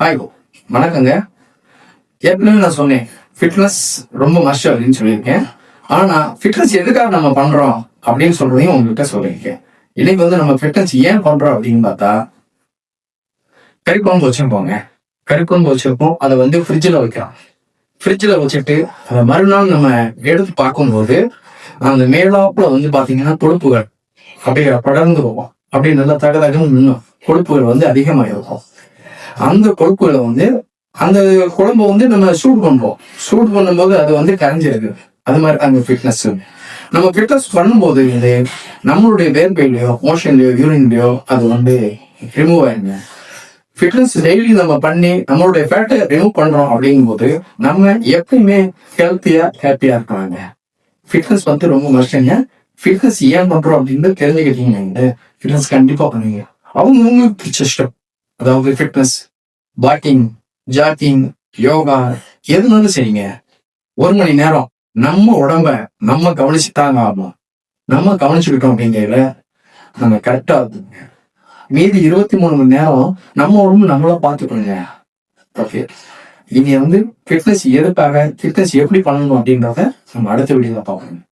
Hi, வணக்கங்க. ஏற்கனவே நான் சொன்னேன், ஃபிட்னஸ் ரொம்ப மஸ்ட் அப்படின்னு சொல்லியிருக்கேன். ஆனால் நான் ஃபிட்னஸ் எதுக்காக நம்ம பண்ணுறோம் அப்படின்னு சொல்றதையும் உங்ககிட்ட சொல்லியிருக்கேன். இன்னைக்கு நம்ம ஃபிட்னஸ் ஏன் பண்ணுறோம் அப்படின்னு பார்த்தா, கறிக்குழம்பு வச்சுருப்போங்க. கறிக்குழம்பு வச்சிருப்போம், அதை ஃப்ரிட்ஜில் வைக்கிறோம். ஃப்ரிட்ஜில் வச்சுட்டு அதை மறுநாள் நம்ம எடுத்து பார்க்கும்போது அந்த மேலாப்புல பார்த்தீங்கன்னா கொழுப்புகள் அப்படியே படர்ந்து போகும். அப்படியே நல்லா தகதகன்னு இன்னும் கொழுப்புகள் அதிகமாக இருக்கும். அந்த கொழுப்புகளை அந்த குழம்பு நம்ம சூடு பண்ணுவோம். சூடு பண்ணும்போது அது கரைஞ்சிருக்கு. அது மாதிரி அந்த ஃபிட்னஸ் நம்ம ஃபிட்னஸ் பண்ணும்போது நம்மளுடைய வேர்வையிலையோ மோஷன்லையோ யூரின்லையோ அது ரிமூவ் ஆயிடுங்க. ஃபிட்னஸ் டெய்லி நம்ம பண்ணி நம்மளுடைய ஃபேட்டை ரிமூவ் பண்றோம் அப்படிங்கும்போது நம்ம எப்பயுமே ஹாப்பியா இருக்காங்க. ஃபிட்னஸ் ரொம்ப மஸ்ட்ங்க. ஃபிட்னஸ் ஏன் பண்றோம் அப்படின்னு தெரிஞ்சுக்கிட்டீங்க. ஃபிட்னஸ் கண்டிப்பா பண்ணுவீங்க. அவங்களுக்கு பிடிச்ச ஸ்டெப், அதாவது ஃபிட்னஸ், வாக்கிங், ஜாக்கிங், யோகா எதுனாலும் செய்யுங்க. 1 மணி நேரம் நம்ம உடம்ப நம்ம கவனிச்சுட்டாங்க ஆகணும். நம்ம கவனிச்சுக்கிட்டோம் அப்படிங்கிற நம்ம கரெக்டா இருக்குங்க. மீதி 23 மணி நேரம் நம்ம உடம்பு நம்மளா பார்த்துக்கணுங்க. ஓகே, நீங்க ஃபிட்னஸ் எதுக்காக, ஃபிட்னஸ் எப்படி பண்ணணும் அப்படின்றத நம்ம அடுத்த வீடியோல பார்க்கணும்.